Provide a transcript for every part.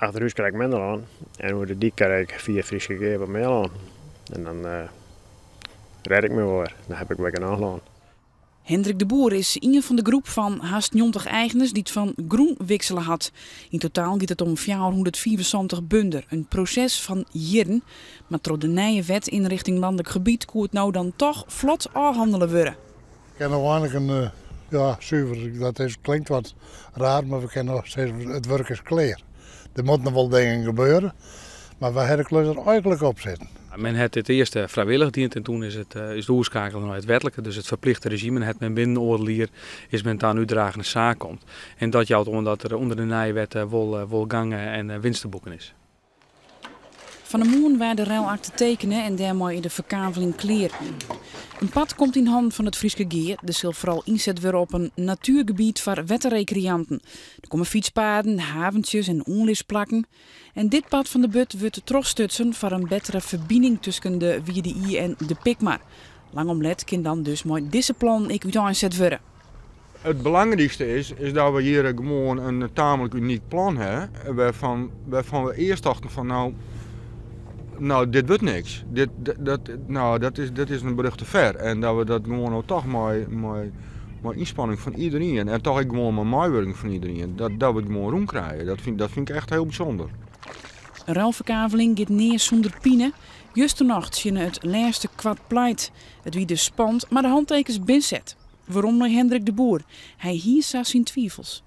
achter huis krijg ik minder aan. En over de dik krijg ik 4 Friese keer wat meer aan. En dan red ik me weer. Dan heb ik weer een aangelaan. Hendrik de Boer is een van de groep van haast 90 eigenaars die het van groen wisselen had. In totaal gaat het om 474 bunder. Een proces van jaren. Maar door de nieuwe wet in richting landelijk gebied kon het nou dan toch vlot afhandelen worden. Ik ken nog eigenlijk zuiver. Dat klinkt wat raar, maar we kennen nog steeds het werk is klaar. Er moeten wel dingen gebeuren, maar we hebben de klus er eigenlijk op zitten. Men heeft het eerst vrijwillig dient en toen is de oerskakel naar het wettelijke, dus het verplichte regime. Het men binnenoordelier is men daar nu dragende zaak komt. En dat jouwt omdat er onder de nijwet wol gangen en winst te boeken is. Van de moon waar de ruilakte tekenen en daarmee in de verkaveling kleer. Een pad komt in handen van het Frieske Geer. Er zal vooral inzet worden op een natuurgebied voor wetterrecreanten. Er komen fietspaden, haventjes en onlisplakken. En dit pad van de but wordt terugstutsen voor een betere verbinding tussen de Wierde en de Pikmar. Langomlet kan dan dus mooi deze plan uitgezet worden. Het belangrijkste is dat we hier gewoon een tamelijk uniek plan hebben. Waarvan we eerst dachten van nou, dit wordt niks. Dat is een brug te ver. En dat we dat gewoon toch maar inspanning van iedereen. En toch gewoon maar meewerking van iedereen. Dat we het gewoon rondkrijgen. Dat vind ik echt heel bijzonder. Een ruilverkaveling gaat neer zonder pine. Juist de nacht zien het laatste kwart pleit. Het wie dus spant, maar de handtekens binzet. Waarom nou Hendrik de Boer? Hij hier zijn twijfels.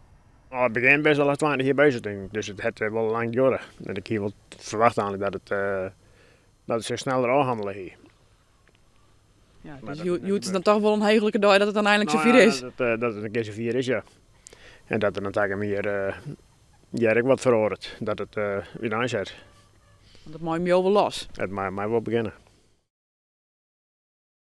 Het begint best wel als 20 jaar bezig, denk ik. Dus het heeft wel lang duren. En ik hier wel verwacht eigenlijk dat het zich sneller aanhandelen hier. Ja, dus je het dan toch wel een heugelijke dag dat het dan eindelijk zover is? Dat het een keer zover is, ja. En dat er dan tegen meer ook wat verhoort. Dat het weer aanzet. Dat maakt me wel los. Het mag wel beginnen.